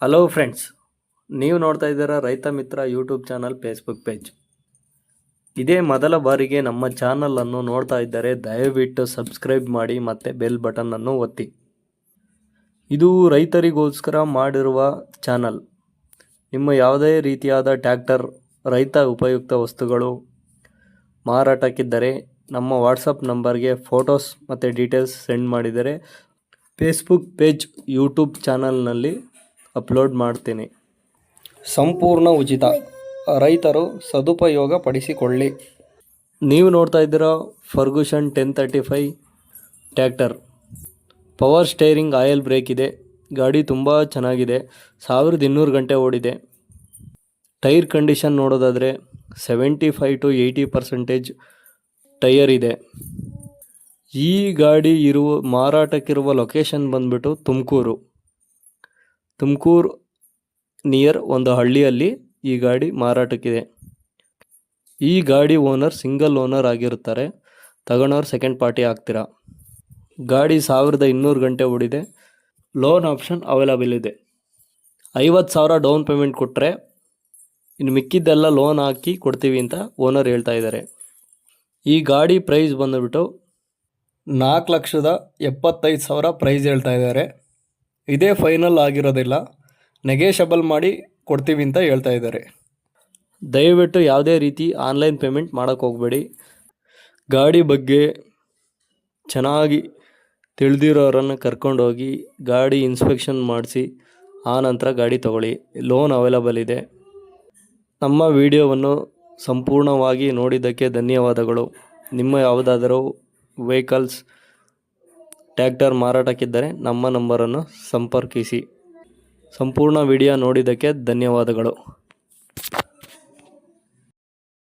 Hello friends, ನೀವು ನೋಡ್ತಾ ಇದ್ದೀರಾ ರೈತ ಮಿತ್ರ ಯೂಟ್ಯೂಬ್ ಚಾನಲ್ ಫೇಸ್ಬುಕ್ ಪೇಜ್. ಇದೇ ಮೊದಲ ಬಾರಿಗೆ ನಮ್ಮ ಚಾನಲನ್ನು ನೋಡ್ತಾ ಇದ್ದರೆ ದಯವಿಟ್ಟು ಸಬ್ಸ್ಕ್ರೈಬ್ ಮಾಡಿ ಮತ್ತು ಬೆಲ್ ಬಟನನ್ನು ಒತ್ತಿ. ಇದು ರೈತರಿಗೋಸ್ಕರ ಮಾಡಿರುವ ಚಾನಲ್. ನಿಮ್ಮ ಯಾವುದೇ ರೀತಿಯಾದ ಟ್ರ್ಯಾಕ್ಟರ್, ರೈತ ಉಪಯುಕ್ತ ವಸ್ತುಗಳು ಮಾರಾಟಕ್ಕಿದ್ದರೆ ನಮ್ಮ ವಾಟ್ಸಪ್ ನಂಬರ್ಗೆ ಫೋಟೋಸ್ ಮತ್ತು ಡೀಟೇಲ್ಸ್ ಸೆಂಡ್ ಮಾಡಿದರೆ ಫೇಸ್ಬುಕ್ ಪೇಜ್, ಯೂಟ್ಯೂಬ್ ಚಾನಲ್ನಲ್ಲಿ ಅಪ್ಲೋಡ್ ಮಾಡ್ತೀನಿ. ಸಂಪೂರ್ಣ ಉಚಿತ, ರೈತರು ಸದುಪಯೋಗ ಪಡಿಸಿಕೊಳ್ಳಿ. ನೀವು ನೋಡ್ತಾ ಇದ್ದೀರಾ ಫರ್ಗೂಷನ್ 1035 tractor. Power steering, oil brake ಇದೆ. ಗಾಡಿ ತುಂಬ ಚೆನ್ನಾಗಿದೆ. 1200 ಗಂಟೆ ಓಡಿದೆ. ಟೈರ್ ಕಂಡೀಷನ್ ನೋಡೋದಾದರೆ 75 to 80% ಟೈಯರ್ ಇದೆ. ಈ ಗಾಡಿ ಮಾರಾಟಕ್ಕಿರುವ ಲೊಕೇಶನ್ ಬಂದ್ಬಿಟ್ಟು ತುಮಕೂರು ನಿಯರ್ ಒಂದು ಹಳ್ಳಿಯಲ್ಲಿ ಈ ಗಾಡಿ ಮಾರಾಟಕ್ಕಿದೆ. ಈ ಗಾಡಿ ಓನರ್ ಸಿಂಗಲ್ ಓನರ್ ಆಗಿರುತ್ತಾರೆ. ತಗೊಳ್ಳೋರು ಸೆಕೆಂಡ್ ಪಾರ್ಟಿ ಆಗ್ತೀರಾ. ಗಾಡಿ 1200 ಗಂಟೆ ಓಡಿದೆ. ಲೋನ್ ಆಪ್ಷನ್ ಅವೈಲಬಲ್ ಇದೆ. 50,000 ಡೌನ್ ಪೇಮೆಂಟ್ ಕೊಟ್ಟರೆ ಇನ್ನು ಮಿಕ್ಕಿದ್ದೆಲ್ಲ ಲೋನ್ ಹಾಕಿ ಕೊಡ್ತೀವಿ ಅಂತ ಓನರ್ ಹೇಳ್ತಾ ಇದ್ದಾರೆ. ಈ ಗಾಡಿ ಪ್ರೈಸ್ ಬಂದುಬಿಟ್ಟು 4,75,000 ಪ್ರೈಸ್ ಹೇಳ್ತಾ ಇದ್ದಾರೆ. ಇದೇ ಫೈನಲ್ ಆಗಿರೋದಿಲ್ಲ, ನೆಗೆಷಬಲ್ ಮಾಡಿ ಕೊಡ್ತೀವಿ ಅಂತ ಹೇಳ್ತಾ ಇದ್ದಾರೆ. ದಯವಿಟ್ಟು ಯಾವುದೇ ರೀತಿ ಆನ್ಲೈನ್ ಪೇಮೆಂಟ್ ಮಾಡೋಕ್ಕೆ ಹೋಗಬೇಡಿ. ಗಾಡಿ ಬಗ್ಗೆ ಚೆನ್ನಾಗಿ ತಿಳಿದಿರೋರನ್ನು ಕರ್ಕೊಂಡೋಗಿ ಗಾಡಿ ಇನ್ಸ್ಪೆಕ್ಷನ್ ಮಾಡಿಸಿ ಆನಂತರ ಗಾಡಿ ತಗೊಳ್ಳಿ. ಲೋನ್ ಅವೈಲಬಲ್ ಇದೆ. ನಮ್ಮ ವಿಡಿಯೋವನ್ನು ಸಂಪೂರ್ಣವಾಗಿ ನೋಡಿದ್ದಕ್ಕೆ ಧನ್ಯವಾದಗಳು. ನಿಮ್ಮ ಯಾವುದಾದರೂ ವೆಹಿಕಲ್ಸ್, ಟ್ರ್ಯಾಕ್ಟರ್ ಮಾರಾಟಕ್ಕಿದ್ದರೆ ನಮ್ಮ ನಂಬರನ್ನು ಸಂಪರ್ಕಿಸಿ. ಸಂಪೂರ್ಣ ವಿಡಿಯೋ ನೋಡಿದ್ದಕ್ಕೆ ಧನ್ಯವಾದಗಳು.